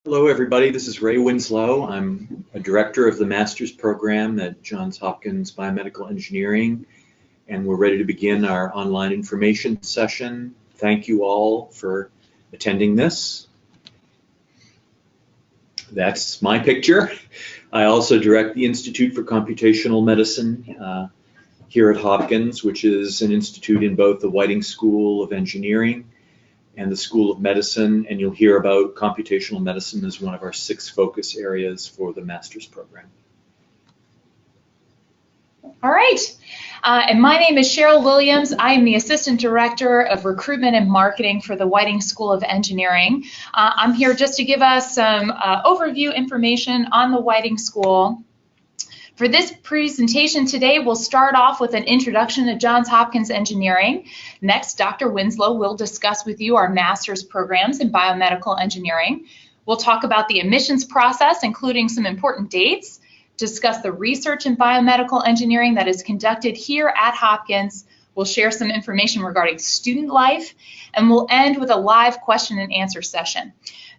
Hello, everybody. This is Ray Winslow. I'm a director of the master's program at Johns Hopkins Biomedical Engineering, and we're ready to begin our online information session. Thank you all for attending this. That's my picture. I also direct the Institute for Computational Medicine here at Hopkins, which is an institute in both the Whiting School of Engineering and the School of Medicine, and you'll hear about computational medicine as one of our 6 focus areas for the master's program. All right, and my name is Cheryl Williams. I am the Assistant Director of Recruitment and Marketing for the Whiting School of Engineering. I'm here just to give us some overview information on the Whiting School. For this presentation today, we'll start off with an introduction to Johns Hopkins Engineering. Next, Dr. Winslow will discuss with you our master's programs in biomedical engineering. We'll talk about the admissions process, including some important dates, discuss the research in biomedical engineering that is conducted here at Hopkins. We'll share some information regarding student life, and we'll end with a live question and answer session.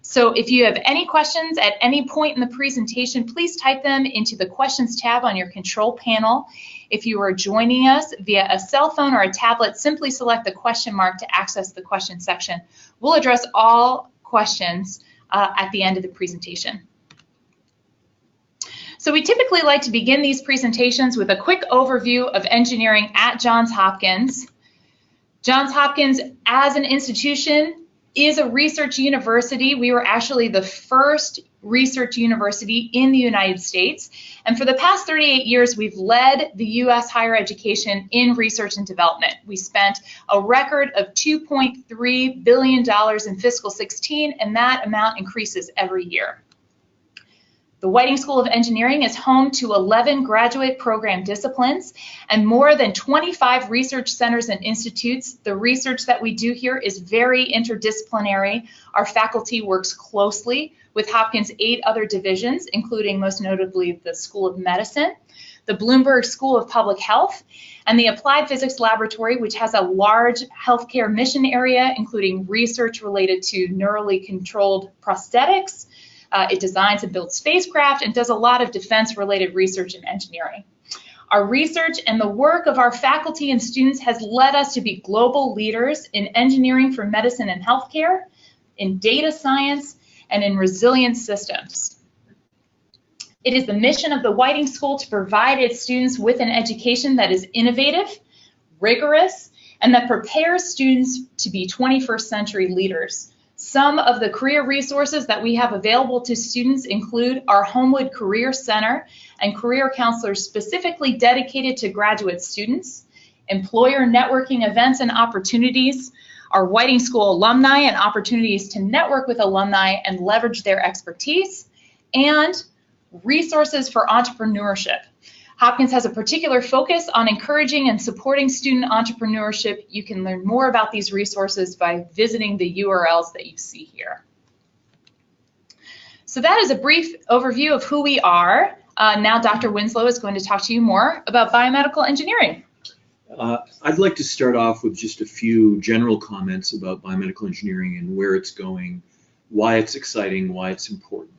So if you have any questions at any point in the presentation, please type them into the questions tab on your control panel. If you are joining us via a cell phone or a tablet, simply select the question mark to access the question section. We'll address all questions at the end of the presentation. So we typically like to begin these presentations with a quick overview of engineering at Johns Hopkins. Johns Hopkins as an institution is a research university. We were actually the first research university in the United States. And for the past 38 years, we've led the U.S. higher education in research and development. We spent a record of $2.3 billion in fiscal 16, and that amount increases every year. The Whiting School of Engineering is home to 11 graduate program disciplines and more than 25 research centers and institutes. The research that we do here is very interdisciplinary. Our faculty works closely with Hopkins' 8 other divisions, including most notably the School of Medicine, the Bloomberg School of Public Health, and the Applied Physics Laboratory, which has a large healthcare mission area, including research related to neurally controlled prosthetics. It designs and builds spacecraft and does a lot of defense-related research and engineering. Our research and the work of our faculty and students has led us to be global leaders in engineering for medicine and healthcare, in data science, and in resilient systems. It is the mission of the Whiting School to provide its students with an education that is innovative, rigorous, and that prepares students to be 21st century leaders. Some of the career resources that we have available to students include our Homewood Career Center and career counselors specifically dedicated to graduate students, employer networking events and opportunities, our Whiting School alumni and opportunities to network with alumni and leverage their expertise, and resources for entrepreneurship. Hopkins has a particular focus on encouraging and supporting student entrepreneurship. You can learn more about these resources by visiting the URLs that you see here. So that is a brief overview of who we are. Now Dr. Winslow is going to talk to you more about biomedical engineering. I'd like to start off with just a few general comments about biomedical engineering and where it's going, why it's exciting, why it's important.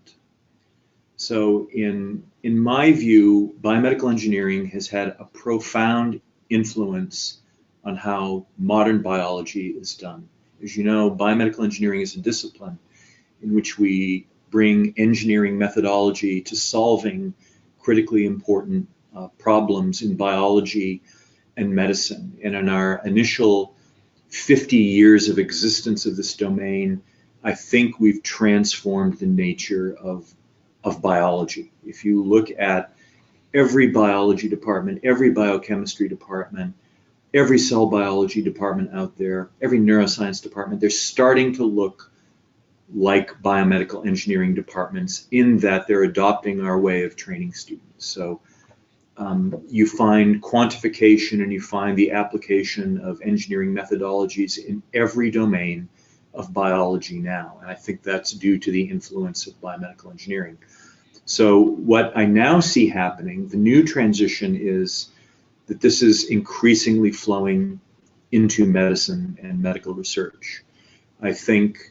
So in my view, biomedical engineering has had a profound influence on how modern biology is done. As you know, biomedical engineering is a discipline in which we bring engineering methodology to solving critically important problems in biology and medicine. And in our initial 50 years of existence of this domain, I think we've transformed the nature of biology. If you look at every biology department, every biochemistry department, every cell biology department out there, every neuroscience department, they're starting to look like biomedical engineering departments in that they're adopting our way of training students. So you find quantification and you find the application of engineering methodologies in every domain of biology now. And I think that's due to the influence of biomedical engineering. So what I now see happening, the new transition is that this is increasingly flowing into medicine and medical research. I think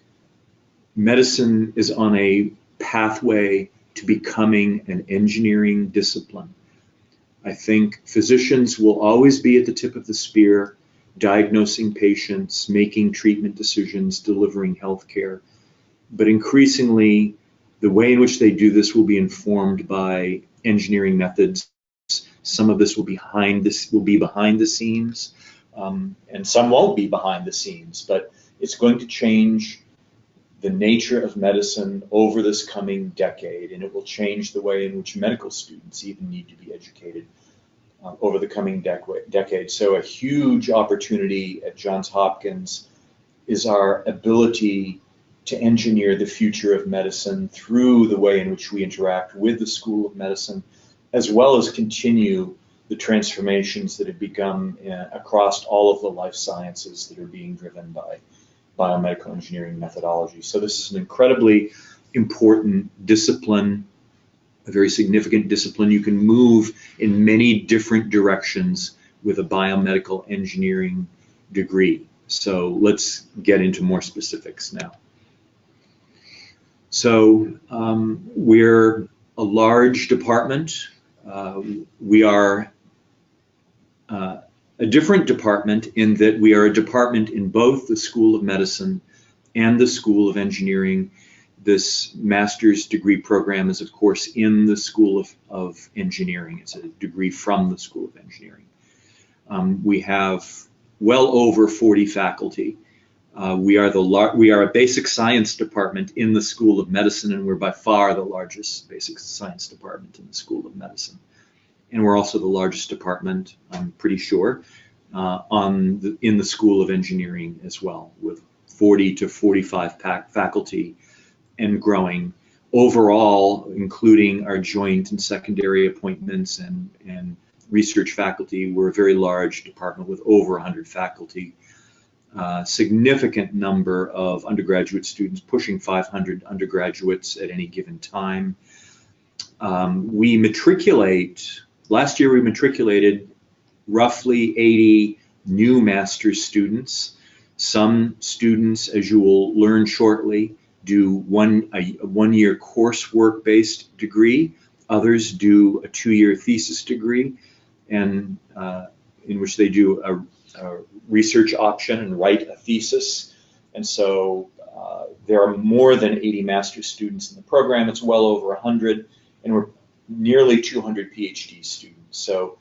medicine is on a pathway to becoming an engineering discipline. I think physicians will always be at the tip of the spear, diagnosing patients, making treatment decisions, delivering healthcare. But increasingly, the way in which they do this will be informed by engineering methods. Some of this will be behind the scenes, and some won't be behind the scenes. But it's going to change the nature of medicine over this coming decade, and it will change the way in which medical students even need to be educated over the coming decade. So a huge opportunity at Johns Hopkins is our ability to engineer the future of medicine through the way in which we interact with the School of Medicine, as well as continue the transformations that have begun across all of the life sciences that are being driven by biomedical engineering methodology. So this is an incredibly important discipline, a very significant discipline. You can move in many different directions with a biomedical engineering degree. So let's get into more specifics now. So we're a large department. We are a different department in that we are a department in both the School of Medicine and the School of Engineering. This master's degree program is, of course, in the School of Engineering. It's a degree from the School of Engineering. We have well over 40 faculty. We are a basic science department in the School of Medicine, and we're by far the largest basic science department in the School of Medicine. And we're also the largest department, I'm pretty sure, in the School of Engineering as well, with 40 to 45 faculty and growing. Overall, including our joint and secondary appointments and research faculty, we're a very large department with over 100 faculty. Significant number of undergraduate students, pushing 500 undergraduates at any given time. We matriculate, last year we matriculated roughly 80 new master's students. Some students, as you will learn shortly, do a one-year coursework-based degree. Others do a 2-year thesis degree, and in which they do a research option and write a thesis. And so there are more than 80 master's students in the program. It's well over 100, and we're nearly 200 PhD students. So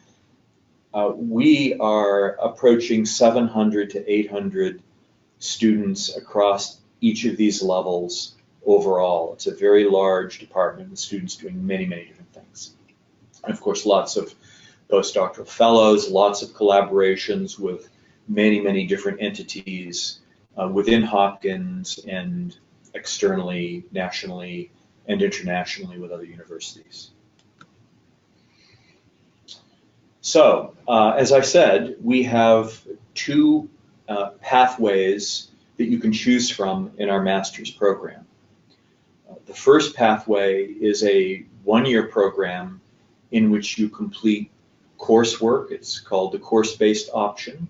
we are approaching 700 to 800 students across each of these levels overall. It's a very large department with students doing many, many different things. And of course, lots of postdoctoral fellows, lots of collaborations with many, many different entities within Hopkins and externally, nationally, and internationally with other universities. So, as I said, we have two pathways that you can choose from in our master's program. The first pathway is a one-year program in which you complete coursework. It's called the course-based option.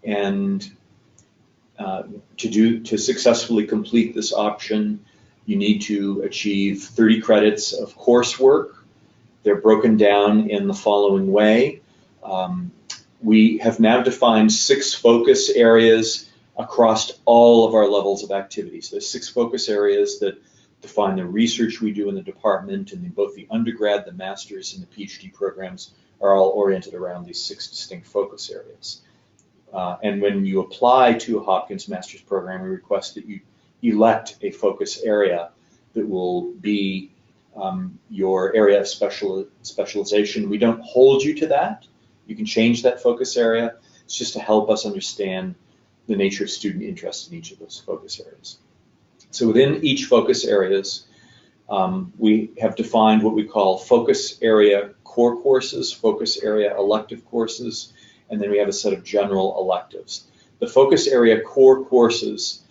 And to successfully complete this option, you need to achieve 30 credits of coursework. They're broken down in the following way. We have now defined 6 focus areas across all of our levels of activities. There's 6 focus areas that define the research we do in the department, and both the undergrad, the master's, and the PhD programs are all oriented around these 6 distinct focus areas. And when you apply to a Hopkins master's program, we request that you elect a focus area that will be your area of specialization. We don't hold you to that. You can change that focus area. It's just to help us understand the nature of student interest in each of those focus areas. So within each focus areas, we have defined what we call focus area core courses, focus area elective courses, and then we have a set of general electives. The focus area core courses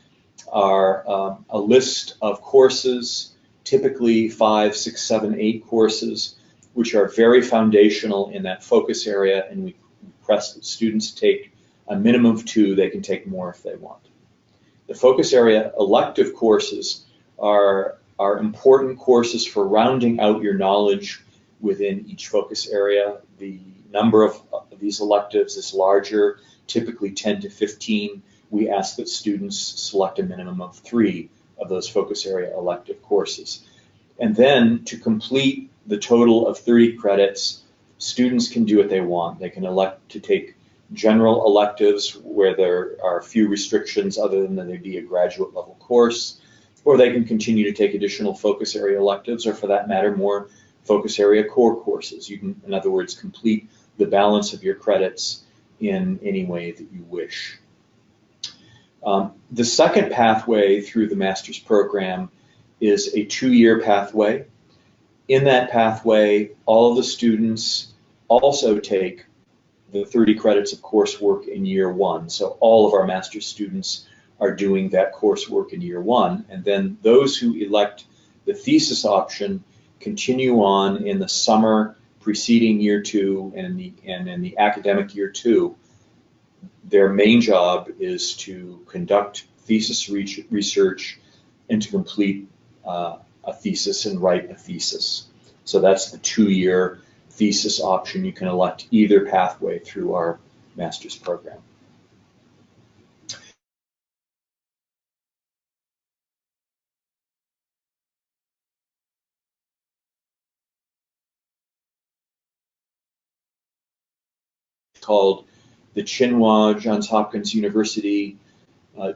are a list of courses, typically 5, 6, 7, 8 courses, which are very foundational in that focus area, and we request that students take a minimum of 2. They can take more if they want. The focus area elective courses are are important courses for rounding out your knowledge within each focus area. The number of these electives is larger, typically 10 to 15. We ask that students select a minimum of 3 of those focus area elective courses. And then to complete the total of 30 credits, students can do what they want. They can elect to take general electives where there are few restrictions other than that they'd be a graduate level course, or they can continue to take additional focus area electives, or for that matter, more focus area core courses. You can, in other words, complete the balance of your credits in any way that you wish. The second pathway through the master's program is a 2-year pathway. In that pathway, all of the students also take the 30 credits of coursework in year 1. So all of our master's students are doing that coursework in year 1. And then those who elect the thesis option continue on in the summer preceding year 2 and in the academic year 2. Their main job is to conduct thesis research and to complete a thesis and write a thesis. So that's the 2-year thesis option. You can elect either pathway through our master's program. Called the Tsinghua Johns Hopkins University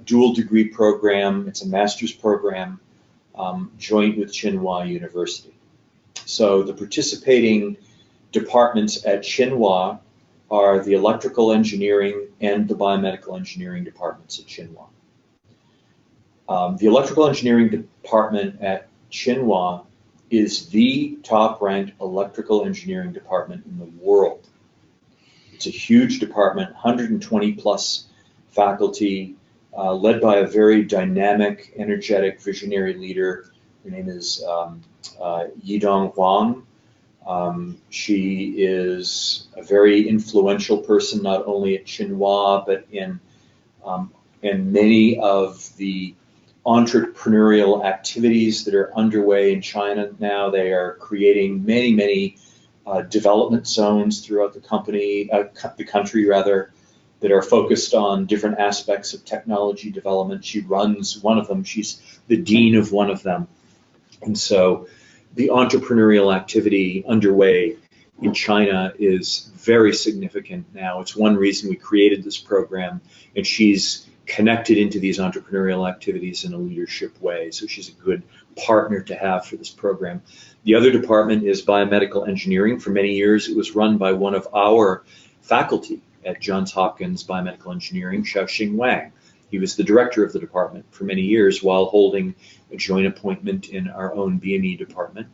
dual degree program. It's a master's program joint with Tsinghua University. So the participating departments at Tsinghua are the electrical engineering and the biomedical engineering departments at Tsinghua. The electrical engineering department at Tsinghua is the top-ranked electrical engineering department in the world. It's a huge department, 120 plus faculty, led by a very dynamic, energetic, visionary leader. Her name is Yidong Huang. She is a very influential person, not only at Tsinghua, but in many of the entrepreneurial activities that are underway in China now. They are creating many development zones throughout the country rather, that are focused on different aspects of technology development. She runs one of them. She's the dean of one of them. And so the entrepreneurial activity underway in China is very significant now. It's one reason we created this program, and she's connected into these entrepreneurial activities in a leadership way. So she's a good partner to have for this program. The other department is biomedical engineering. For many years, it was run by one of our faculty at Johns Hopkins Biomedical Engineering, Xiaoxing Wang. He was the director of the department for many years while holding a joint appointment in our own BME department.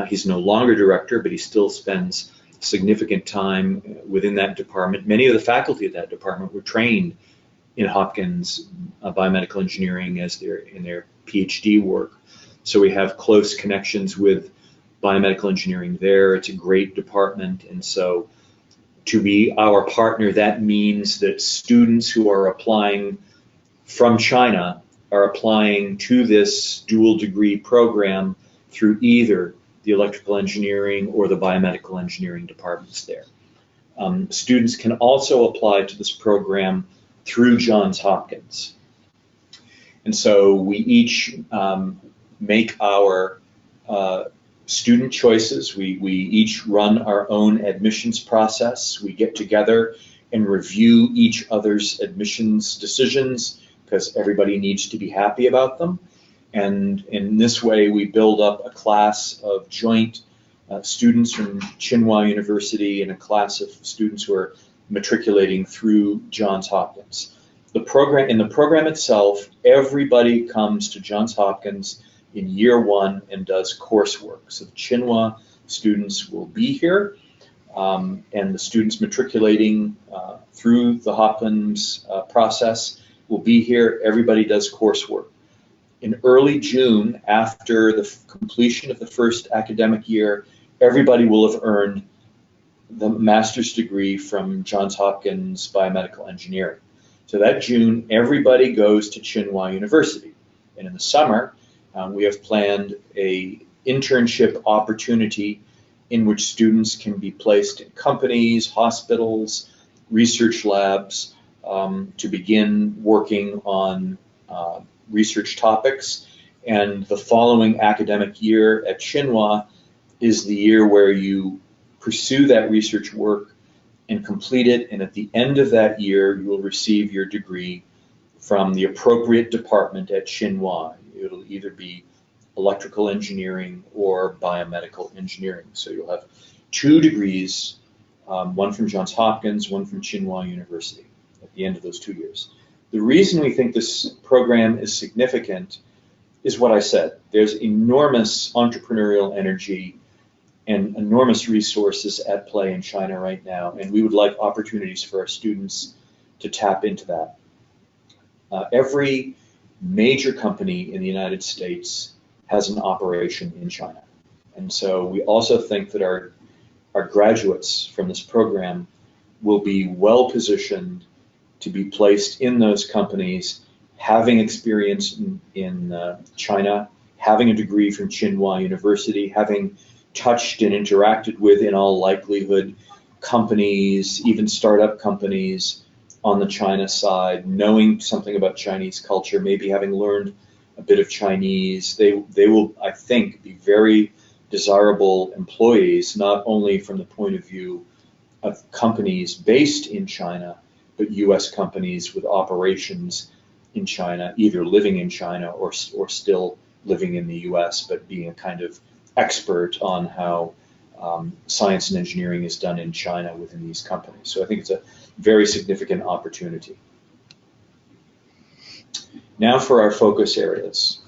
He's no longer director, but he still spends significant time within that department. Many of the faculty at that department were trained in Hopkins biomedical engineering in their PhD work. So we have close connections with biomedical engineering there. It's a great department, and so to be our partner, that means that students who are applying from China are applying to this dual degree program through either the electrical engineering or the biomedical engineering departments there. Students can also apply to this program through Johns Hopkins. And so we each make our student choices. We each run our own admissions process. We get together and review each other's admissions decisions because everybody needs to be happy about them. And in this way, we build up a class of joint students from Tsinghua University and a class of students who are matriculating through Johns Hopkins. In the program itself, everybody comes to Johns Hopkins in year 1 and does coursework. So the Tsinghua students will be here, and the students matriculating through the Hopkins process will be here. Everybody does coursework. In early June, after the completion of the first academic year, everybody will have earned the master's degree from Johns Hopkins Biomedical Engineering. So that June, everybody goes to Tsinghua University. And in the summer, We have planned a internship opportunity in which students can be placed in companies, hospitals, research labs to begin working on research topics. And the following academic year at Tsinghua is the year where you pursue that research work and complete it, and at the end of that year you will receive your degree from the appropriate department at Tsinghua. It'll either be electrical engineering or biomedical engineering. So you'll have 2 degrees, one from Johns Hopkins, one from Tsinghua University at the end of those 2 years. The reason we think this program is significant is what I said. There's enormous entrepreneurial energy and enormous resources at play in China right now, and we would like opportunities for our students to tap into that. Every major company in the United States has an operation in China. And so we also think that our graduates from this program will be well positioned to be placed in those companies, having experience in China, having a degree from Tsinghua University, having touched and interacted with, in all likelihood, companies, even startup companies on the China side, knowing something about Chinese culture, maybe having learned a bit of Chinese. They will, I think, be very desirable employees, not only from the point of view of companies based in China, but US companies with operations in China, either living in China or still living in the US, but being a kind of expert on how science and engineering is done in China within these companies. So I think it's a very significant opportunity. Now for our focus areas.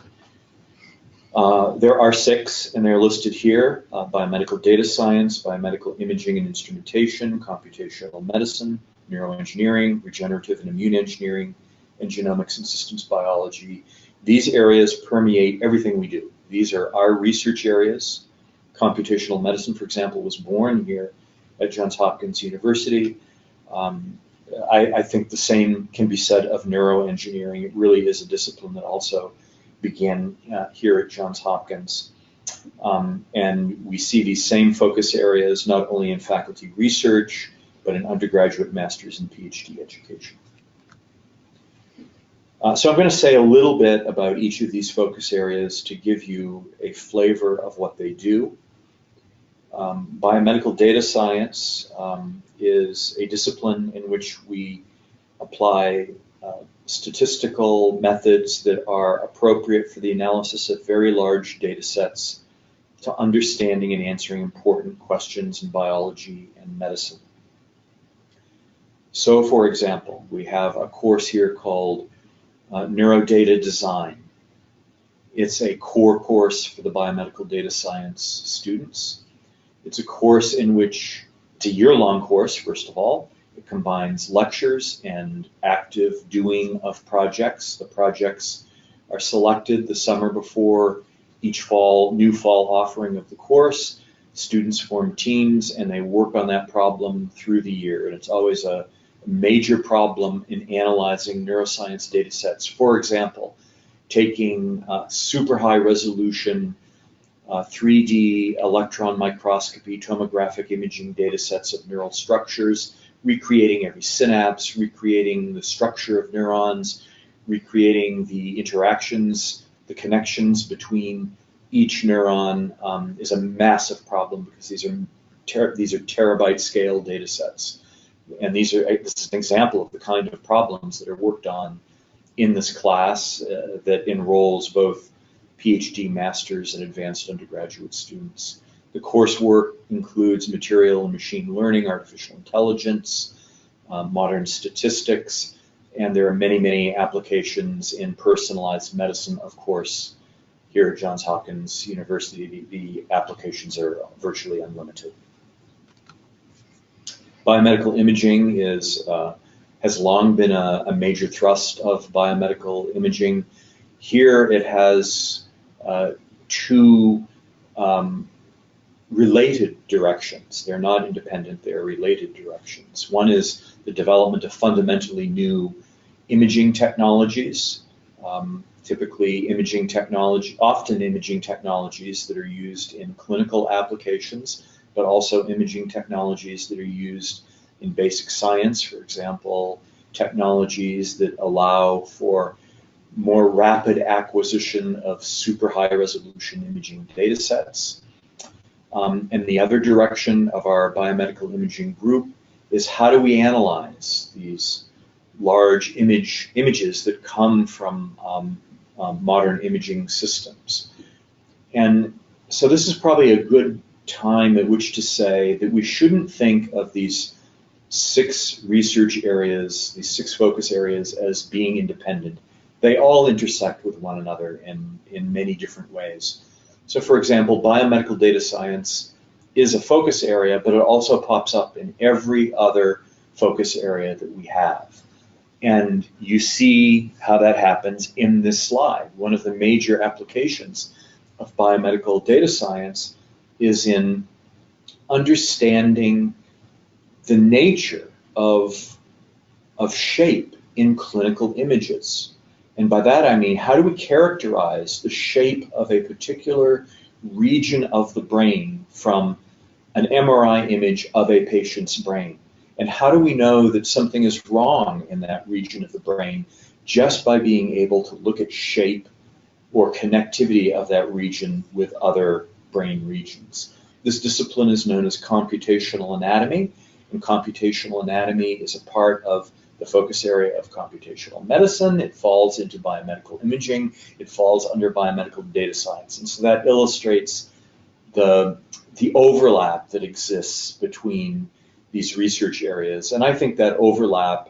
There are 6, and they're listed here: biomedical data science, biomedical imaging and instrumentation, computational medicine, neuroengineering, regenerative and immune engineering, and genomics and systems biology. These areas permeate everything we do. These are our research areas. Computational medicine, for example, was born here at Johns Hopkins University. I think the same can be said of neuroengineering. It really is a discipline that also began here at Johns Hopkins. And we see these same focus areas not only in faculty research, but in undergraduate, master's, and PhD education. So I'm going to say a little bit about each of these focus areas to give you a flavor of what they do. Biomedical data science is a discipline in which we apply statistical methods that are appropriate for the analysis of very large data sets to understanding and answering important questions in biology and medicine. So, for example, we have a course here called Neurodata Design. It's a core course for the biomedical data science students. It's a course in which, it's a year-long course, first of all. It combines lectures and active doing of projects. The projects are selected the summer before each new fall offering of the course. Students form teams and they work on that problem through the year. And it's always a major problem in analyzing neuroscience data sets. For example, taking super high resolution 3D electron microscopy, tomographic imaging data sets of neural structures, recreating every synapse, recreating the structure of neurons, recreating the interactions, the connections between each neuron is a massive problem because these are terabyte scale data sets. And this is an example of the kind of problems that are worked on in this class that enrolls both PhD, master's, and advanced undergraduate students. The coursework includes material and machine learning, artificial intelligence, modern statistics, and there are many, many applications in personalized medicine, of course. Here at Johns Hopkins University, the applications are virtually unlimited. Biomedical imaging has long been a major thrust of biomedical imaging. Here it has 2 related directions. They're not independent, they're related directions. One is the development of fundamentally new imaging technologies typically imaging technology, often imaging technologies that are used in clinical applications, but also imaging technologies that are used in basic science, for example, technologies that allow for more rapid acquisition of super high resolution imaging data sets. And the other direction of our biomedical imaging group is how do we analyze these large images that come from modern imaging systems. And so this is probably a good time at which to say that we shouldn't think of these 6 research areas, these 6 focus areas, as being independent. They all intersect with one another in many different ways. So for example, biomedical data science is a focus area, but it also pops up in every other focus area that we have. And you see how that happens in this slide. One of the major applications of biomedical data science is in understanding the nature of shape in clinical images. And by that I mean, how do we characterize the shape of a particular region of the brain from an MRI image of a patient's brain? And how do we know that something is wrong in that region of the brain just by being able to look at shape or connectivity of that region with other brain regions? This discipline is known as computational anatomy, and computational anatomy is a part of the focus area of computational medicine. It falls into biomedical imaging. It falls under biomedical data science. And so that illustrates the overlap that exists between these research areas. And I think that overlap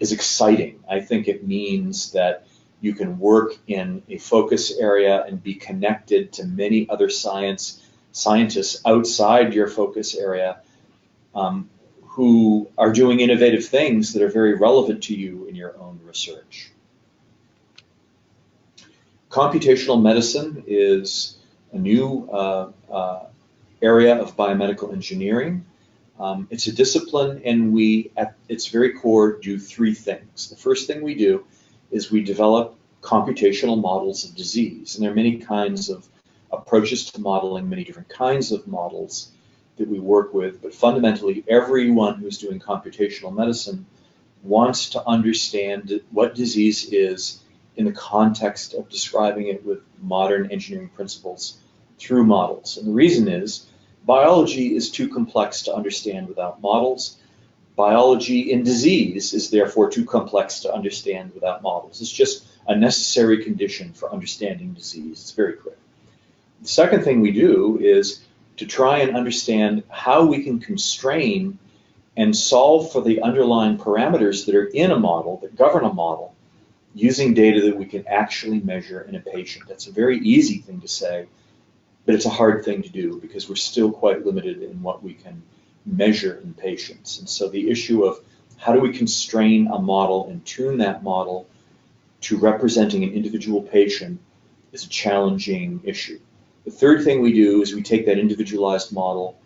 is exciting. I think it means that you can work in a focus area and be connected to many other scientists outside your focus area who are doing innovative things that are very relevant to you in your own research. Computational medicine is a new area of biomedical engineering. It's a discipline, and we, at its very core, do 3 things. The first thing we do is we develop computational models of disease, and there are many kinds of approaches to modeling, many different kinds of models that we work with, but fundamentally everyone who's doing computational medicine wants to understand what disease is in the context of describing it with modern engineering principles through models. And the reason is biology is too complex to understand without models. Biology in disease is therefore too complex to understand without models. It's just a necessary condition for understanding disease. It's very clear. The second thing we do is to try and understand how we can constrain and solve for the underlying parameters that are in a model, that govern a model, using data that we can actually measure in a patient. That's a very easy thing to say, but it's a hard thing to do because we're still quite limited in what we can measure in patients. And so the issue of how do we constrain a model and tune that model to representing an individual patient is a challenging issue. The third thing we do is we take that individualized model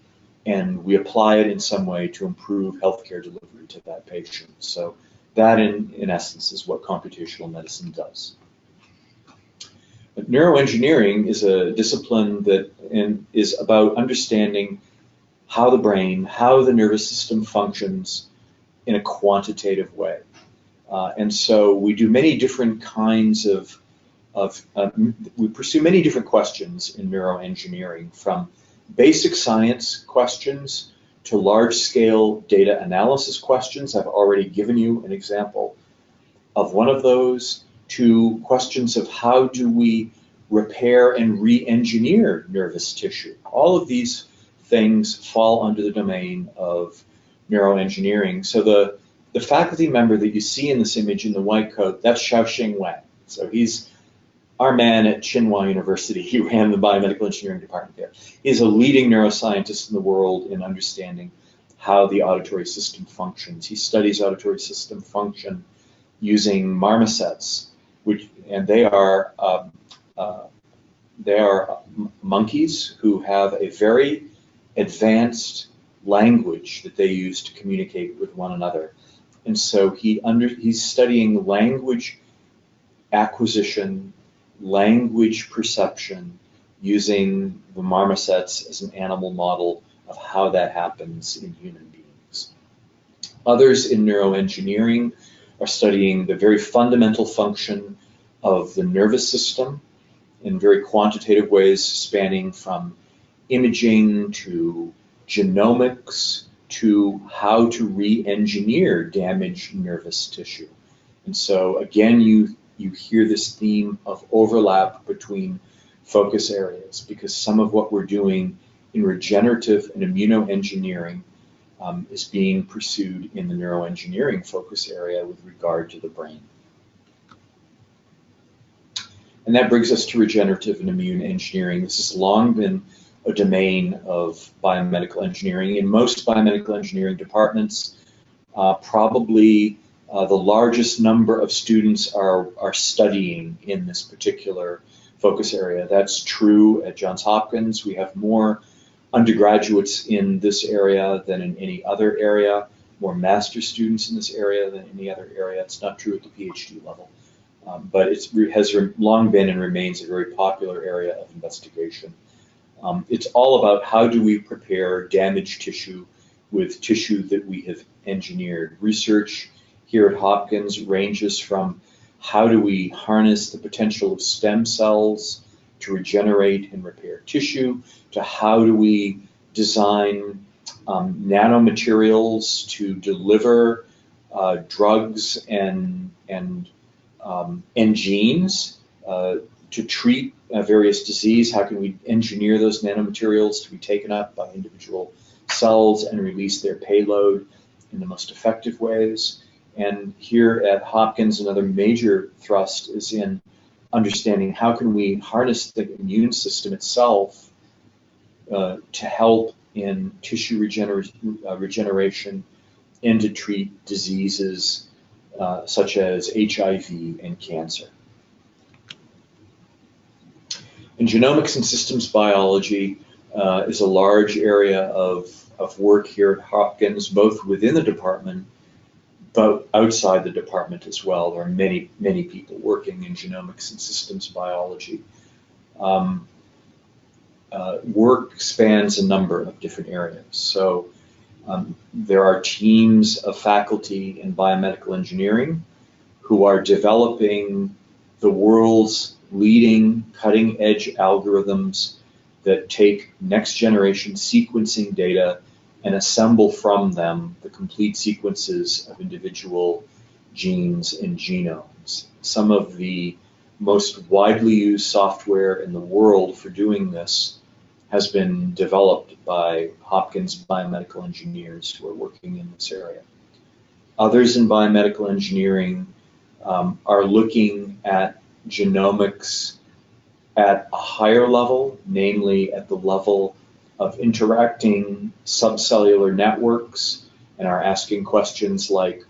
and we apply it in some way to improve healthcare delivery to that patient. So that, in essence, is what computational medicine does. But neuroengineering is a discipline that is about understanding how the brain, how the nervous system functions in a quantitative way. And so we do many different kinds we pursue many different questions in neuroengineering, from basic science questions to large-scale data analysis questions. I've already given you an example of one of those, to questions of how do we repair and re-engineer nervous tissue. All of these things fall under the domain of neuroengineering. So the faculty member that you see in this image in the white coat, that's Xiaoxing Wang. So he's our man at Tsinghua University. He ran the biomedical engineering department there. He's a leading neuroscientist in the world in understanding how the auditory system functions. He studies auditory system function using marmosets, and they are monkeys who have a very advanced language that they use to communicate with one another. And so he's studying language acquisition language perception using the marmosets as an animal model of how that happens in human beings. Others in neuroengineering are studying the very fundamental function of the nervous system in very quantitative ways, spanning from imaging to genomics to how to re-engineer damaged nervous tissue. And so again, you hear this theme of overlap between focus areas, because some of what we're doing in regenerative and immunoengineering is being pursued in the neuroengineering focus area with regard to the brain. And that brings us to regenerative and immune engineering. This has long been a domain of biomedical engineering. In most biomedical engineering departments, probably the largest number of students are studying in this particular focus area. That's true at Johns Hopkins. We have more undergraduates in this area than in any other area, more master's students in this area than any other area. It's not true at the PhD level, but it has long been and remains a very popular area of investigation. It's all about how do we prepare damaged tissue with tissue that we have engineered. Research here at Hopkins ranges from how do we harness the potential of stem cells to regenerate and repair tissue, to how do we design nanomaterials to deliver drugs and genes to treat various disease. How can we engineer those nanomaterials to be taken up by individual cells and release their payload in the most effective ways? And here at Hopkins, another major thrust is in understanding how can we harness the immune system itself to help in tissue regeneration and to treat diseases such as HIV and cancer. And genomics and systems biology is a large area of work here at Hopkins, both within the department but outside the department as well. There are many, many people working in genomics and systems biology. Work spans a number of different areas. So there are teams of faculty in biomedical engineering who are developing the world's leading cutting-edge algorithms that take next-generation sequencing data and assemble from them the complete sequences of individual genes and genomes. Some of the most widely used software in the world for doing this has been developed by Hopkins biomedical engineers who are working in this area. Others in biomedical engineering are looking at genomics at a higher level, namely at the level of interacting subcellular networks, and are asking questions like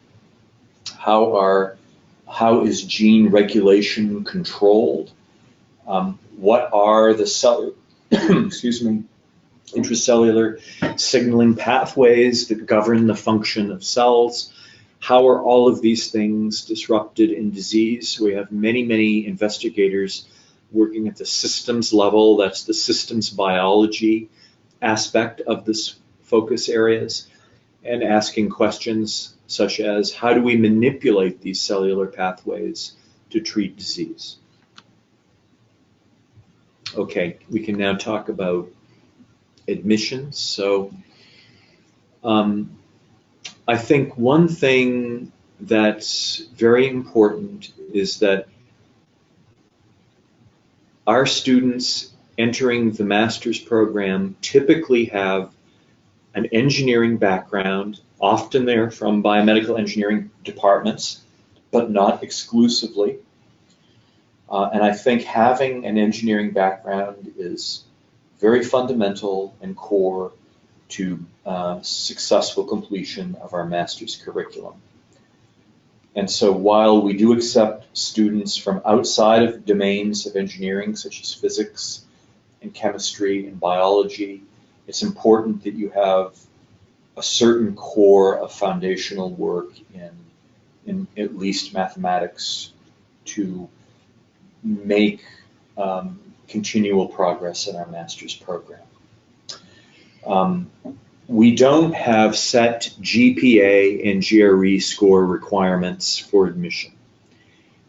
how is gene regulation controlled? What are the intracellular signaling pathways that govern the function of cells? How are all of these things disrupted in disease? We have many, many investigators working at the systems level. That's the systems biology aspect of this focus areas, and asking questions such as how do we manipulate these cellular pathways to treat disease? Okay, we can now talk about admissions. So I think one thing that's very important is that our students entering the master's program typically have an engineering background. Often they're from biomedical engineering departments, but not exclusively. And I think having an engineering background is very fundamental and core to successful completion of our master's curriculum. And so while we do accept students from outside of domains of engineering, such as physics and chemistry and biology, it's important that you have a certain core of foundational work in at least mathematics to make continual progress in our master's program. We don't have set GPA and GRE score requirements for admission.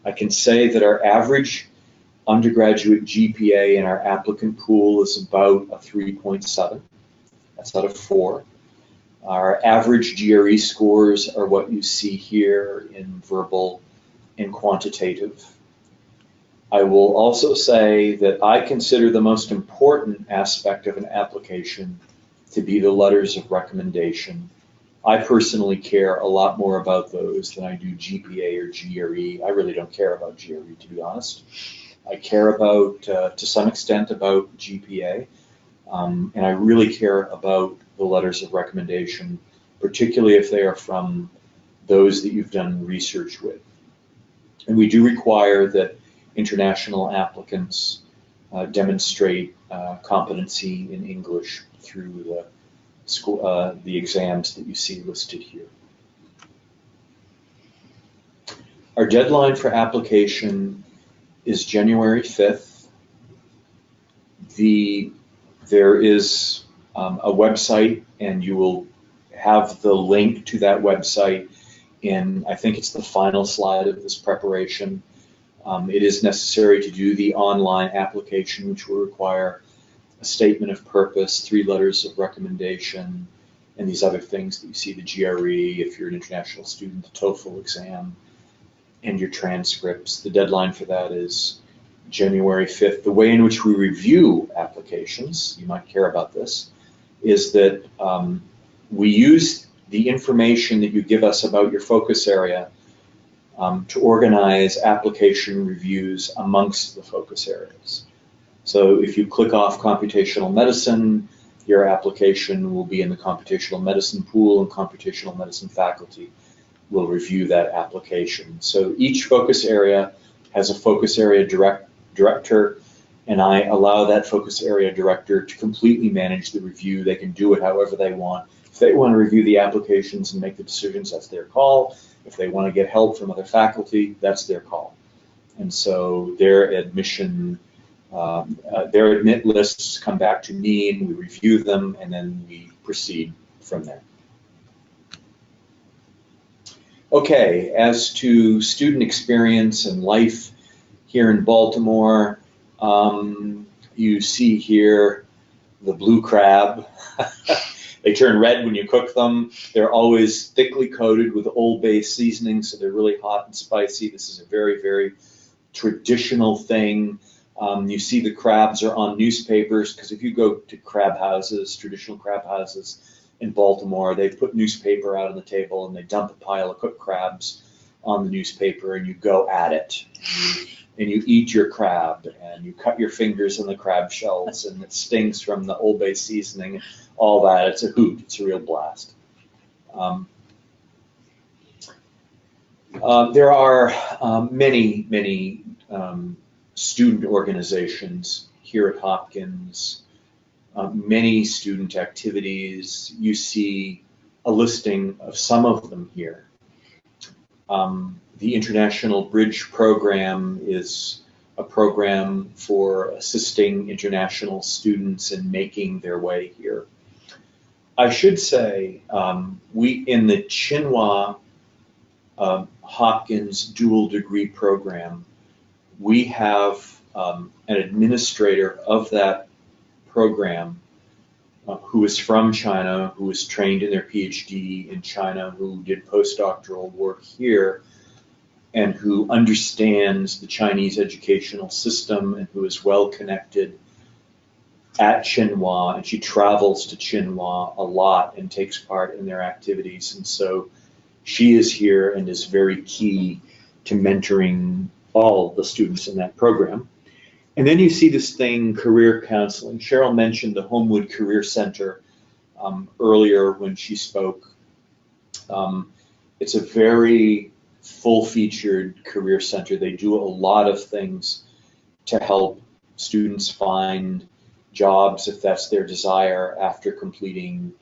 I can say that our average undergraduate GPA in our applicant pool is about a 3.7. That's out of 4. Our average GRE scores are what you see here in verbal and quantitative. I will also say that I consider the most important aspect of an application to be the letters of recommendation. I personally care a lot more about those than I do GPA or GRE. I really don't care about GRE, to be honest. I care about, to some extent, about GPA, and I really care about the letters of recommendation, particularly if they are from those that you've done research with. And we do require that international applicants demonstrate competency in English through the exams that you see listed here. Our deadline for application is January 5th. There is a website, and you will have the link to that website in, I think it's the final slide of this preparation. It is necessary to do the online application, which will require a statement of purpose, 3 letters of recommendation, and these other things that you see, the GRE, if you're an international student, the TOEFL exam, and your transcripts. The deadline for that is January 5th. The way in which we review applications, you might care about this, is that we use the information that you give us about your focus area to organize application reviews amongst the focus areas. So if you click off computational medicine, your application will be in the computational medicine pool, and computational medicine faculty will review that application. So each focus area has a focus area director, and I allow that focus area director to completely manage the review. They can do it however they want. If they want to review the applications and make the decisions, that's their call. If they want to get help from other faculty, that's their call. And so their admission, their admit lists come back to me, and we review them, and then we proceed from there. Okay, as to student experience and life here in Baltimore, you see here the blue crab. They turn red when you cook them. They're always thickly coated with Old Bay seasoning, so they're really hot and spicy. This is a very, very traditional thing. You see the crabs are on newspapers, because if you go to crab houses, traditional crab houses in Baltimore, they put newspaper out on the table, and they dump a pile of cooked crabs on the newspaper, and you go at it. And you eat your crab, and you cut your fingers in the crab shells, and it stings from the Old Bay seasoning, all that. It's a hoot. It's a real blast. There are many student organizations here at Hopkins, many student activities. You see a listing of some of them here. The International Bridge Program is a program for assisting international students in making their way here. I should say, we in the Tsinghua Hopkins dual degree program, we have an administrator of that program who is from China, who was trained in their PhD in China, who did postdoctoral work here, and who understands the Chinese educational system, and who is well connected at Tsinghua, and she travels to Tsinghua a lot and takes part in their activities. And so she is here and is very key to mentoring all the students in that program. And then you see this thing, career counseling. Cheryl mentioned the Homewood Career Center earlier when she spoke. It's a very full-featured career center. They do a lot of things to help students find jobs if that's their desire after completing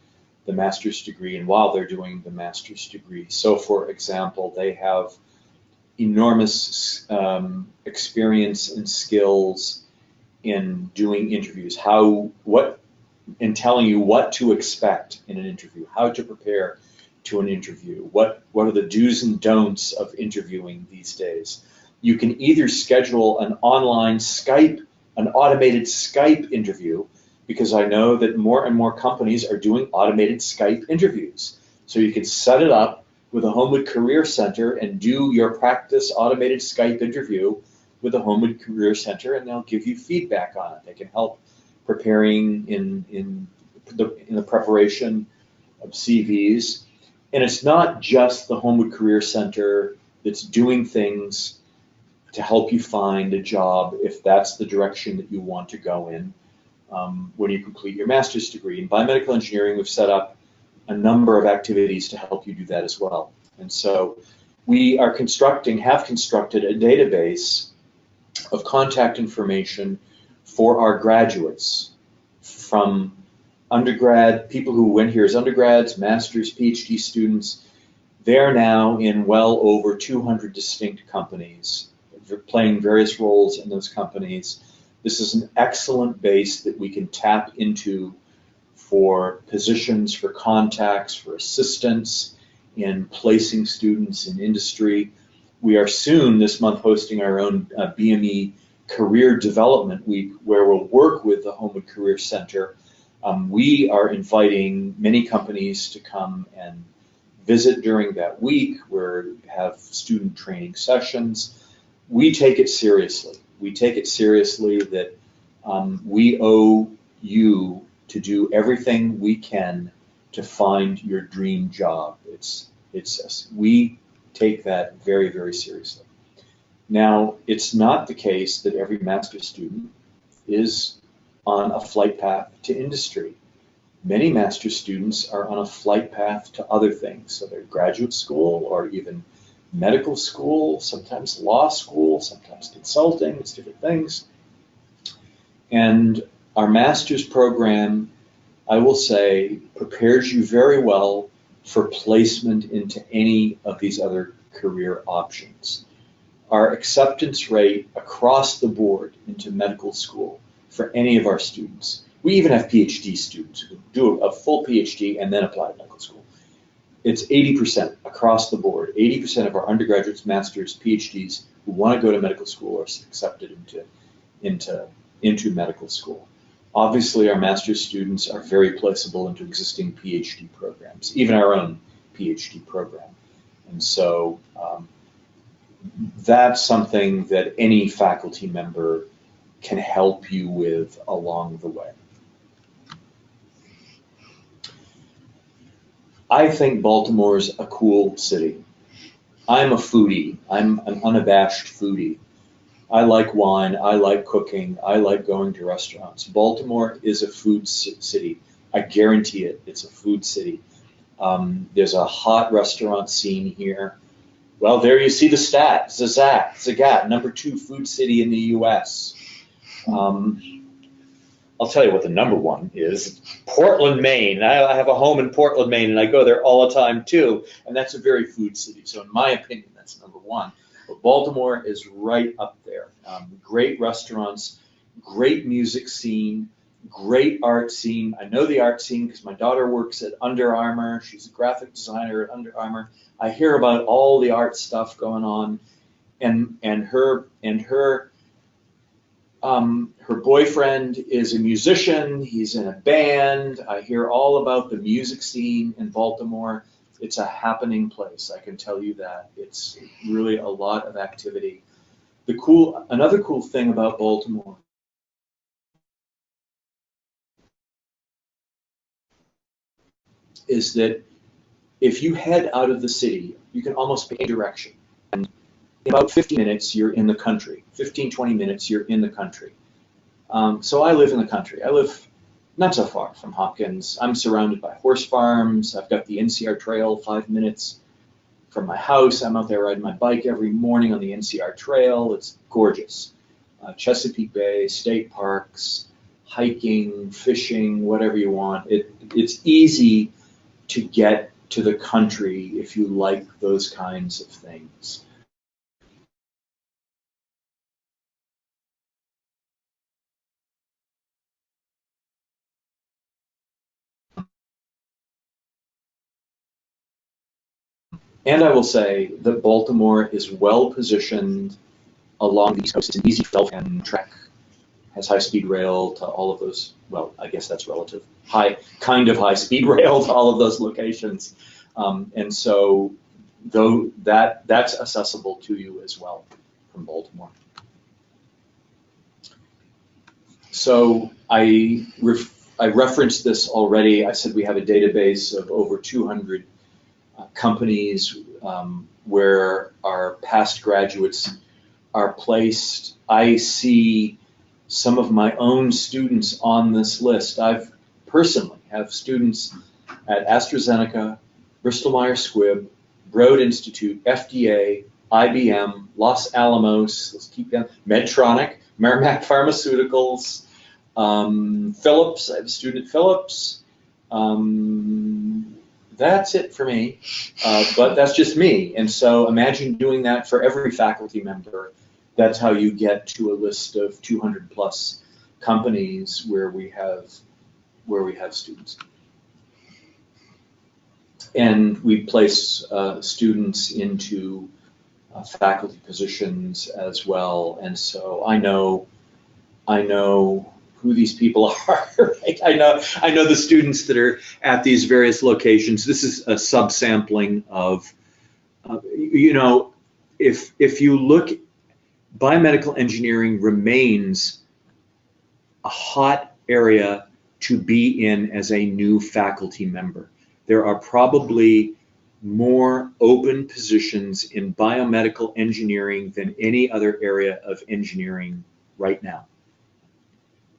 the master's degree and while they're doing the master's degree. So for example, they have enormous experience and skills in doing interviews, and telling you what to expect in an interview, how to prepare to an interview, what are the do's and don'ts of interviewing these days. You can either schedule an online Skype, an automated Skype interview, because I know that more and more companies are doing automated Skype interviews. So you can set it up with a Homewood Career Center and do your practice automated Skype interview with the Homewood Career Center, and they'll give you feedback on it. They can help preparing in the preparation of CVs. And it's not just the Homewood Career Center that's doing things to help you find a job if that's the direction that you want to go in when you complete your master's degree. In biomedical engineering, we've set up a number of activities to help you do that as well. And so we have constructed a database of contact information for our graduates, from undergrad, people who went here as undergrads, masters, PhD students. They're now in well over 200 distinct companies, playing various roles in those companies. This is an excellent base that we can tap into for positions, for contacts, for assistance in placing students in industry. We are soon this month hosting our own BME Career Development Week, where we'll work with the Homewood Career Center. We are inviting many companies to come and visit during that week, where we have student training sessions. We take it seriously. We take it seriously that we owe you to do everything we can to find your dream job. We take that very, very seriously. Now, it's not the case that every master's student is on a flight path to industry. Many master's students are on a flight path to other things. So they're graduate school or even medical school, sometimes law school, sometimes consulting, it's different things. And our master's program, I will say, prepares you very well for placement into any of these other career options. Our acceptance rate across the board into medical school for any of our students, we even have PhD students who do a full PhD and then apply to medical school. It's 80% across the board. 80% of our undergraduates, masters, PhDs who want to go to medical school are accepted into medical school. Obviously, our master's students are very placeable into existing PhD programs, even our own PhD program. And so that's something that any faculty member can help you with along the way. I think Baltimore's a cool city. I'm a foodie. I'm an unabashed foodie. I like wine, I like cooking, I like going to restaurants. Baltimore is a food city. I guarantee it, it's a food city. There's a hot restaurant scene here. Well, there you see the stat, Zagat, #2 food city in the US. I'll tell you what the #1 is. Portland, Maine. I have a home in Portland, Maine, and I go there all the time too, and that's a very food city. So in my opinion, that's #1. But Baltimore is right up there. Great restaurants, great music scene, great art scene. I know the art scene because my daughter works at Under Armour. She's a graphic designer at Under Armour. I hear about all the art stuff going on, and her boyfriend is a musician. He's in a band. I hear all about the music scene in Baltimore. It's a happening place, I can tell you that. It's really a lot of activity. Another cool thing about Baltimore is that if you head out of the city, you can almost pick a direction. And in about 50 minutes, you're in the country. 15, 20 minutes, you're in the country. So I live in the country. I live not so far from Hopkins. I'm surrounded by horse farms. I've got the NCR Trail 5 minutes from my house. I'm out there riding my bike every morning on the NCR Trail. It's gorgeous. Chesapeake Bay, state parks, hiking, fishing, whatever you want. It's easy to get to the country if you like those kinds of things. And I will say that Baltimore is well positioned along the East Coast. It's an easy 12 track, has high-speed rail to all of those. Well, I guess that's relative. Kind of high-speed rail to all of those locations, and so though that's accessible to you as well from Baltimore. So I referenced this already. I said we have a database of over 200 companies where our past graduates are placed. I see some of my own students on this list. I've personally have students at AstraZeneca, Bristol-Myers Squibb, Broad Institute, FDA, IBM, Los Alamos, let's keep going, Medtronic, Merrimack Pharmaceuticals, Philips, I have a student at Philips. That's it for me, but that's just me. And so imagine doing that for every faculty member. That's how you get to a list of 200 plus companies where we have students. And we place students into faculty positions as well. And so I know who these people are. Right? I know the students that are at these various locations. This is a subsampling of, if you look, biomedical engineering remains a hot area to be in as a new faculty member. There are probably more open positions in biomedical engineering than any other area of engineering right now.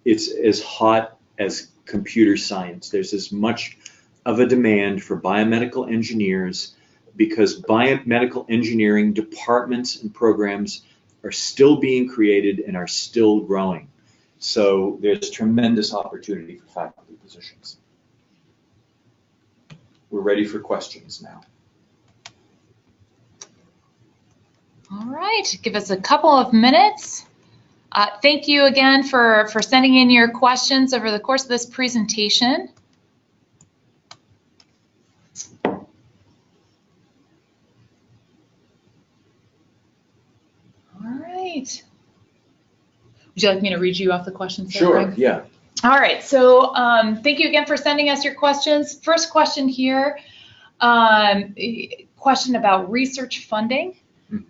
It's as hot as computer science. There's as much of a demand for biomedical engineers because biomedical engineering departments and programs are still being created and are still growing. So there's tremendous opportunity for faculty positions. We're ready for questions now. All right, give us a couple of minutes. Thank you again for sending in your questions over the course of this presentation. All right. Would you like me to read you off the questions? Sure, Greg? yeah. All right, so thank you again for sending us your questions. First question here, question about research funding.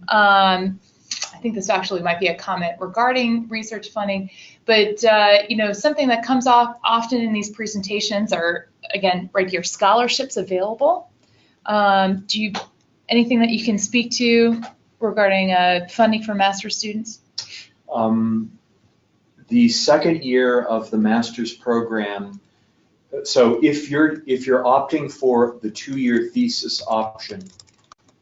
I think this actually might be a comment regarding research funding, but something that comes off often in these presentations are, again, right here, scholarships available. Anything that you can speak to regarding funding for master's students? The second year of the master's program, so if you're opting for the 2-year thesis option,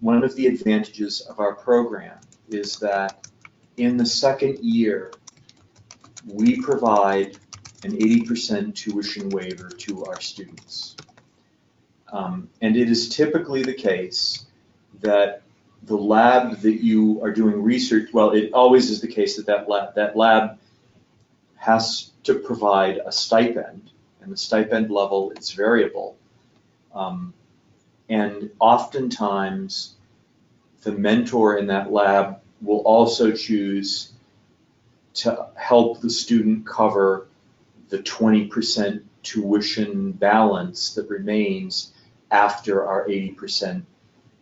one of the advantages of our program is that in the second year, we provide an 80% tuition waiver to our students. And it is typically the case that the lab that you are doing research, well, it always is the case that that lab has to provide a stipend, and the stipend level is variable. And oftentimes, the mentor in that lab will also choose to help the student cover the 20% tuition balance that remains after our 80%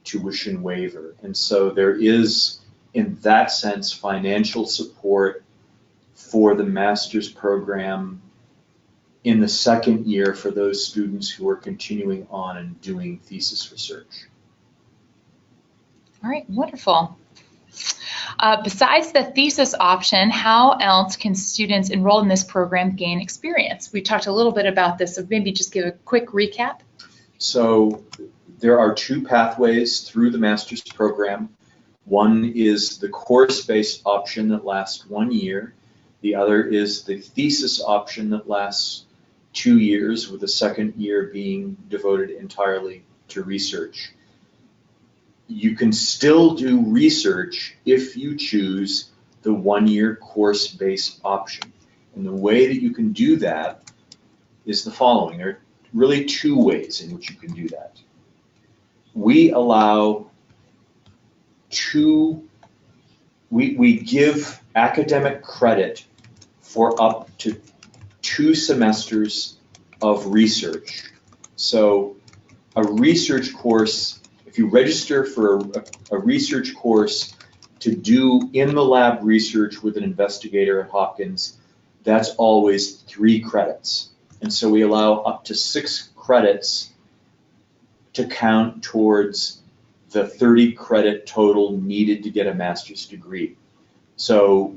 tuition waiver. And so there is, in that sense, financial support for the master's program in the second year for those students who are continuing on and doing thesis research. All right, wonderful. Besides the thesis option, how else can students enrolled in this program gain experience? We talked a little bit about this, so maybe just give a quick recap. So there are 2 pathways through the master's program. One is the course-based option that lasts 1 year. The other is the thesis option that lasts 2 years, with the second year being devoted entirely to research. You can still do research if you choose the 1-year course-based option. And the way that you can do that is the following. There are really 2 ways in which you can do that. We allow we give academic credit for up to 2 semesters of research. So a research course, if you register for a research course to do in the lab research with an investigator at Hopkins, that's always 3 credits. And so we allow up to 6 credits to count towards the 30 credit total needed to get a master's degree. So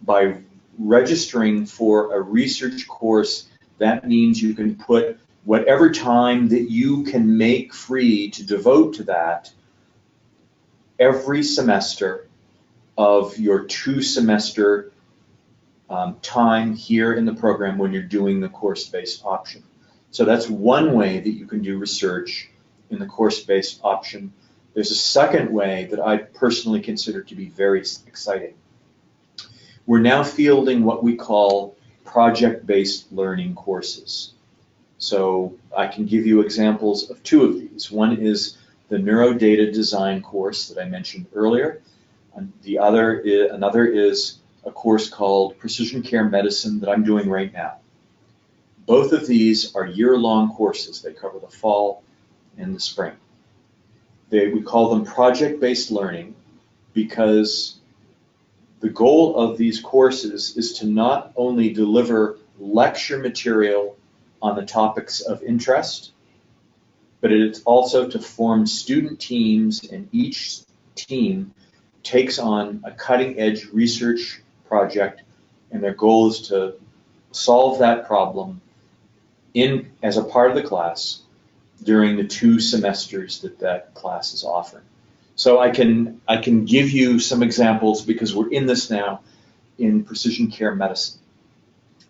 by registering for a research course, that means you can put whatever time that you can make free to devote to that every semester of your 2-semester time here in the program when you're doing the course-based option. So that's one way that you can do research in the course-based option. There's a second way that I personally consider to be very exciting. We're now fielding what we call project-based learning courses. So I can give you examples of 2 of these. One is the neurodata design course that I mentioned earlier. And another is a course called Precision Care Medicine that I'm doing right now. Both of these are year-long courses. They cover the fall and the spring. We call them project-based learning because the goal of these courses is to not only deliver lecture material on the topics of interest, but it's also to form student teams, and each team takes on a cutting-edge research project, and their goal is to solve that problem as a part of the class during the 2 semesters that class is offering. So I can give you some examples because we're in this now in precision care medicine.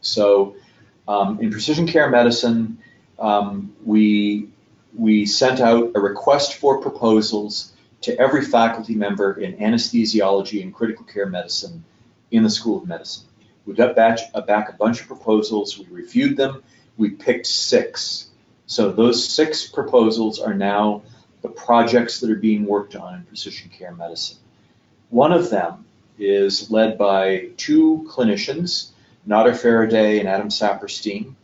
So in precision care medicine, we sent out a request for proposals to every faculty member in anesthesiology and critical care medicine in the School of Medicine. We got back a bunch of proposals, we reviewed them, we picked 6. So those 6 proposals are now the projects that are being worked on in precision care medicine. One of them is led by 2 clinicians, Nader Faraday and Adam Saperstein,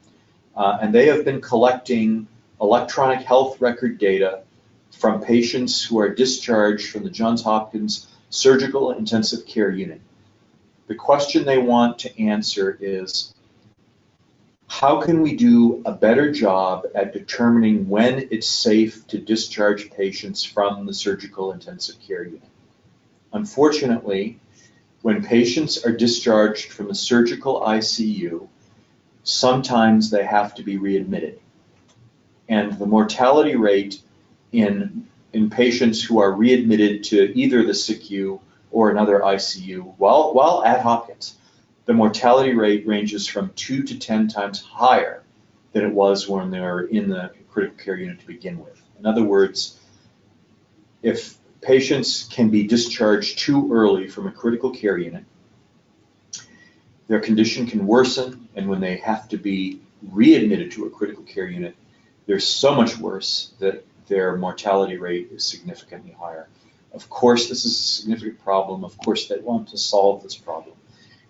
and they have been collecting electronic health record data from patients who are discharged from the Johns Hopkins Surgical Intensive Care Unit. The question they want to answer is, how can we do a better job at determining when it's safe to discharge patients from the Surgical Intensive Care Unit? Unfortunately, when patients are discharged from the surgical ICU, sometimes they have to be readmitted. And the mortality rate in patients who are readmitted to either the SICU or another ICU while at Hopkins, the mortality rate ranges from 2 to 10 times higher than it was when they were in the critical care unit to begin with. In other words, if patients can be discharged too early from a critical care unit, their condition can worsen, and when they have to be readmitted to a critical care unit, they're so much worse that their mortality rate is significantly higher. Of course, this is a significant problem. Of course, they want to solve this problem.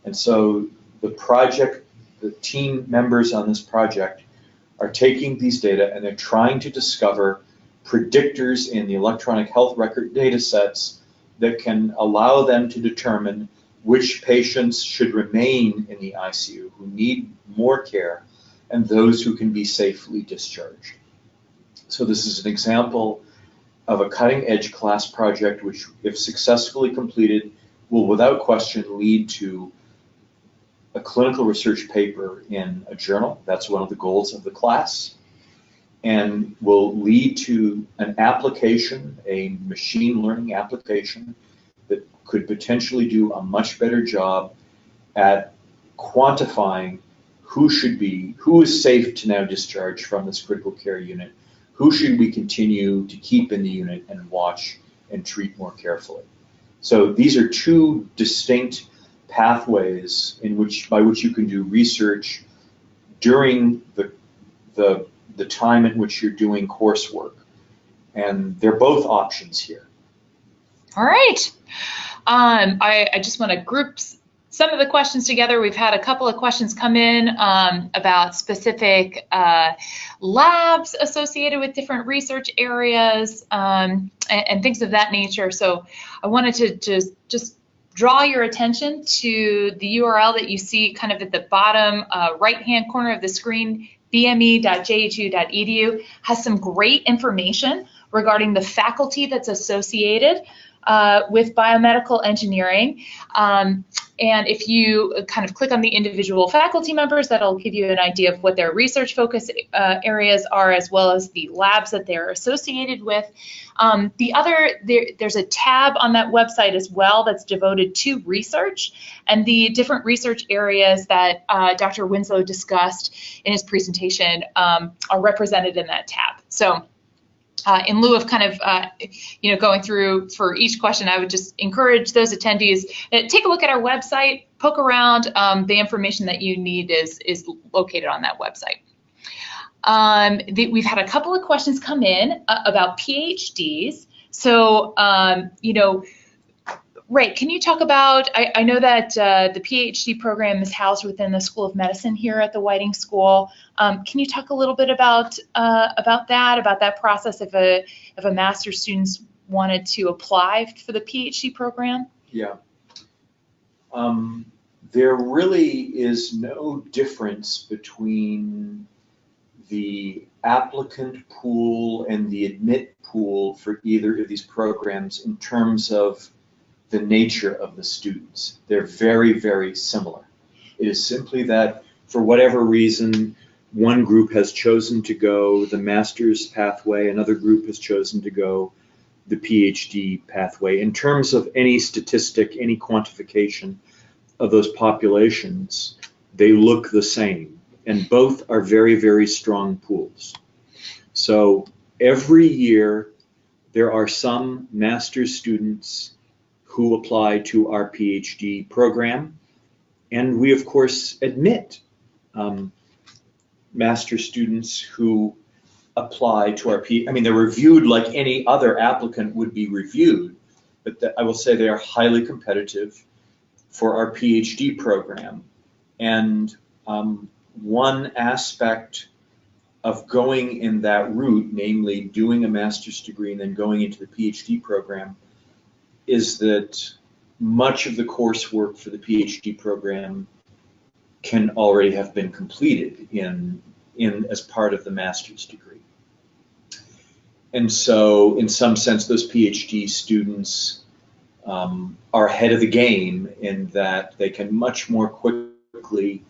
And so the team members on this project are taking these data and they're trying to discover predictors in the electronic health record data sets that can allow them to determine which patients should remain in the ICU, who need more care, and those who can be safely discharged. So this is an example of a cutting-edge class project which, if successfully completed, will without question lead to a clinical research paper in a journal. That's one of the goals of the class, and will lead to an application, a machine learning application that could potentially do a much better job at quantifying who is safe to now discharge from this critical care unit, who should we continue to keep in the unit and watch and treat more carefully. So these are 2 distinct pathways by which you can do research during the time in which you're doing coursework. And they're both options here. All right. I just want to group some of the questions together. We've had a couple of questions come in about specific labs associated with different research areas and things of that nature. So I wanted to just draw your attention to the URL that you see kind of at the bottom right-hand corner of the screen. bme.jhu.edu has some great information regarding the faculty that's associated with biomedical engineering. And if you kind of click on the individual faculty members, that'll give you an idea of what their research focus areas are, as well as the labs that they're associated with. There's a tab on that website as well that's devoted to research, and the different research areas that Dr. Winslow discussed in his presentation are represented in that tab. So in lieu of kind of, going through for each question, I would just encourage those attendees, take a look at our website, poke around. The information that you need is located on that website. We've had a couple of questions come in about PhDs. So, Ray, can you talk about, I know that the PhD program is housed within the School of Medicine here at the Whiting School. Can you talk a little bit about that process if a master's student wanted to apply for the PhD program? Yeah. There really is no difference between the applicant pool and the admit pool for either of these programs in terms of the nature of the students. They're very, very similar. It is simply that for whatever reason, one group has chosen to go the master's pathway, another group has chosen to go the PhD pathway. In terms of any statistic, any quantification of those populations, they look the same, and both are very, very strong pools. So every year, there are some master's students who apply to our PhD program, and we of course admit master's students who apply to our they're reviewed like any other applicant would be reviewed, but I will say they are highly competitive for our PhD program. And one aspect of going in that route, namely doing a master's degree and then going into the PhD program, is that much of the coursework for the PhD program can already have been completed in as part of the master's degree. And so in some sense, those PhD students are ahead of the game in that they can much more quickly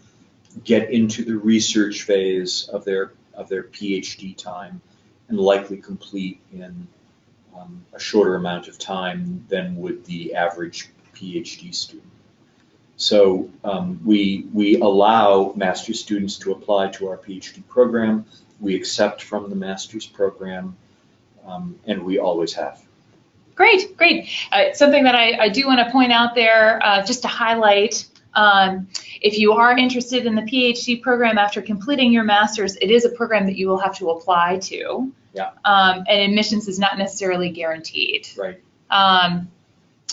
get into the research phase of their PhD time and likely complete in a shorter amount of time than would the average PhD student. So we allow master's students to apply to our PhD program. We accept from the master's program, and we always have. Great, great. Something that I do want to point out there, just to highlight, if you are interested in the PhD program after completing your master's, it is a program that you will have to apply to. Yeah. And admissions is not necessarily guaranteed. Right.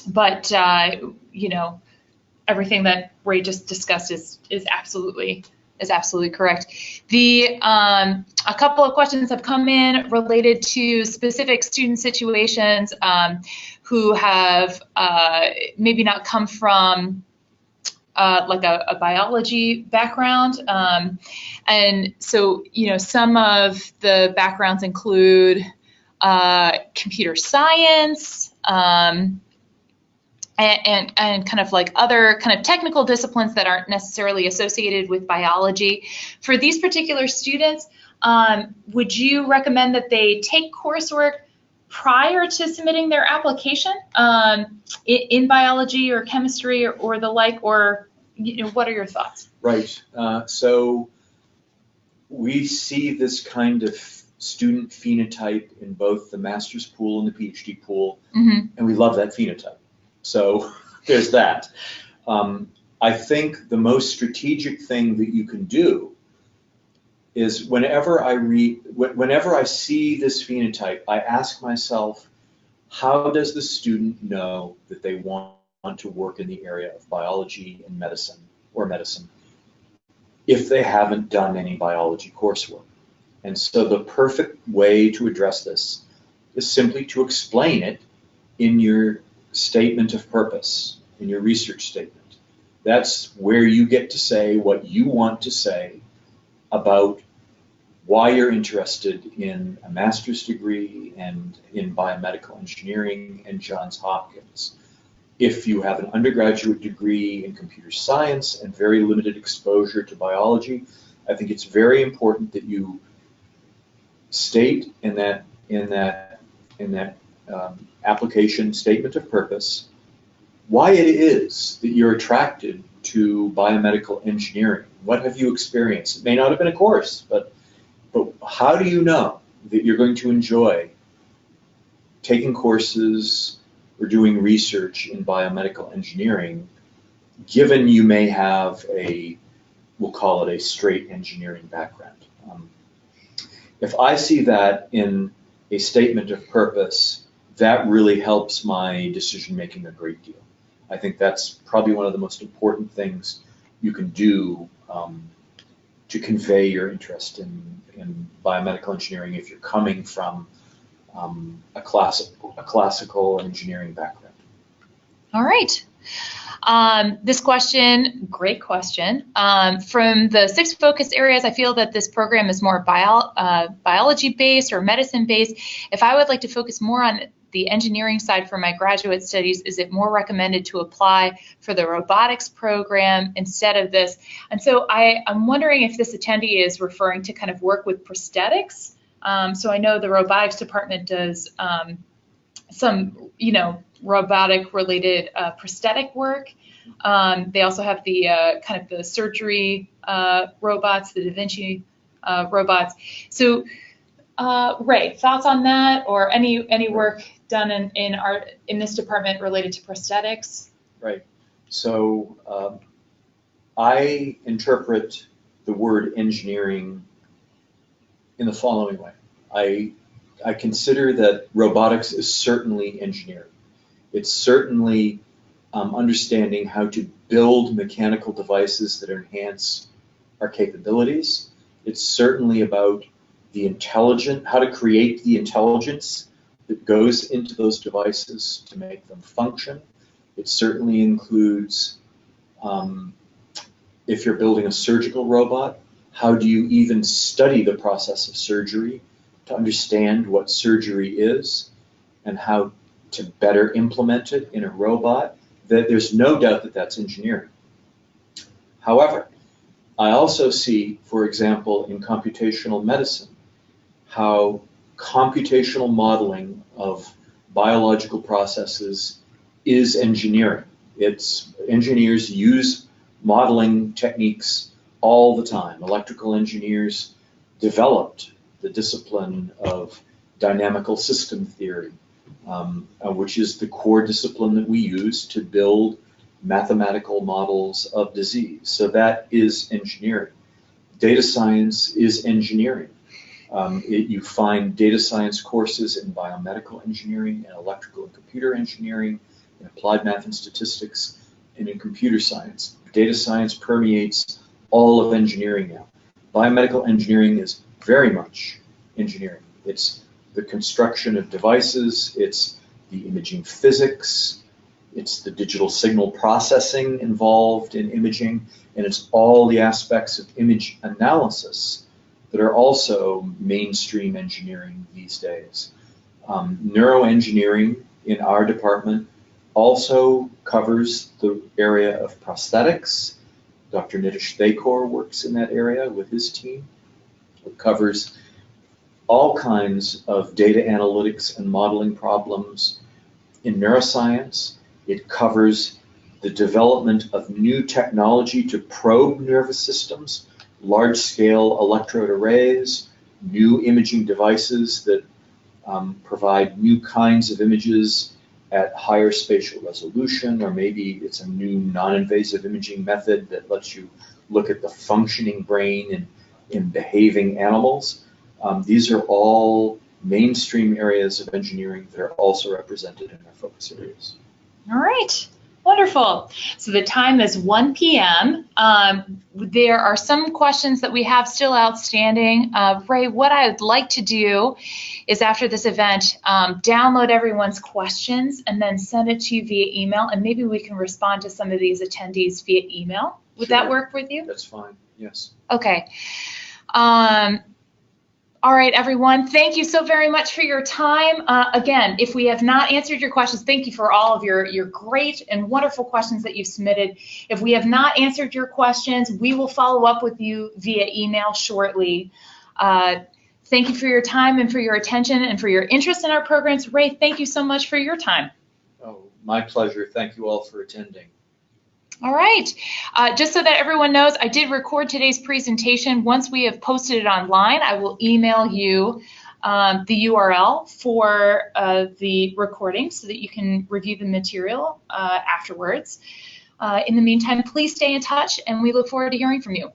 But everything that Ray just discussed is absolutely correct. A couple of questions have come in related to specific student situations who have maybe not come from like a biology background, and so some of the backgrounds include computer science and kind of like other kind of technical disciplines that aren't necessarily associated with biology. For these particular students, would you recommend that they take coursework prior to submitting their application in biology or chemistry or the like, or what are your thoughts? Right. So we see this kind of student phenotype in both the master's pool and the PhD pool, and we love that phenotype. So there's that. I think the most strategic thing that you can do is whenever I see this phenotype, I ask myself, how does the student know that they want to work in the area of biology and medicine, or medicine, if they haven't done any biology coursework? And so the perfect way to address this is simply to explain it in your statement of purpose, in your research statement. That's where you get to say what you want to say about why you're interested in a master's degree and in biomedical engineering and Johns Hopkins. If you have an undergraduate degree in computer science and very limited exposure to biology, I think it's very important that you state in that application statement of purpose why it is that you're attracted to biomedical engineering. What have you experienced? It may not have been a course, but how do you know that you're going to enjoy taking courses or doing research in biomedical engineering, given you may have we'll call it a straight engineering background? If I see that in a statement of purpose, that really helps my decision making a great deal. I think that's probably one of the most important things you can do to convey your interest in biomedical engineering if you're coming from a classical engineering background. All right. This question, great question. From the 6 focus areas, I feel that this program is more biology-based or medicine-based. If I would like to focus more on the engineering side for my graduate studies, is it more recommended to apply for the robotics program instead of this? And so I'm wondering if this attendee is referring to kind of work with prosthetics. So I know the robotics department does some, robotic related prosthetic work. They also have the kind of the surgery robots, the Da Vinci robots. So Ray, thoughts on that, or any work done in this department related to prosthetics? Right. So I interpret the word engineering in the following way. I consider that robotics is certainly engineering. It's certainly understanding how to build mechanical devices that enhance our capabilities. It's certainly about how to create the intelligence that goes into those devices to make them function. It certainly includes, if you're building a surgical robot, how do you even study the process of surgery to understand what surgery is and how to better implement it in a robot? There's no doubt that that's engineering. However, I also see, for example, in computational medicine, how computational modeling of biological processes is engineering. Engineers use modeling techniques all the time. Electrical engineers developed the discipline of dynamical system theory, which is the core discipline that we use to build mathematical models of disease. So that is engineering. Data science is engineering. You find data science courses in biomedical engineering and electrical and computer engineering, in applied math and statistics, and in computer science. Data science permeates all of engineering now. Biomedical engineering is very much engineering. It's the construction of devices, it's the imaging physics, it's the digital signal processing involved in imaging, and it's all the aspects of image analysis that are also mainstream engineering these days. Neuroengineering in our department also covers the area of prosthetics. Dr. Nitish Thakor works in that area with his team. It covers all kinds of data analytics and modeling problems in neuroscience. It covers the development of new technology to probe nervous systems, large-scale electrode arrays, new imaging devices that provide new kinds of images at higher spatial resolution, or maybe it's a new non-invasive imaging method that lets you look at the functioning brain in behaving animals. These are all mainstream areas of engineering that are also represented in our focus areas. All right. Wonderful. So the time is 1 p.m. There are some questions that we have still outstanding. Ray, what I'd like to do is after this event, download everyone's questions and then send it to you via email, and maybe we can respond to some of these attendees via email. Would Sure. that work with you? That's fine, yes. Okay. All right, everyone, thank you so very much for your time. Again, if we have not answered your questions, thank you for all of your great and wonderful questions that you've submitted. If we have not answered your questions, we will follow up with you via email shortly. Thank you for your time and for your attention and for your interest in our programs. Ray, thank you so much for your time. Oh, my pleasure. Thank you all for attending. All right, just so that everyone knows, I did record today's presentation. Once we have posted it online, I will email you the URL for the recording so that you can review the material afterwards. In the meantime, please stay in touch, and we look forward to hearing from you.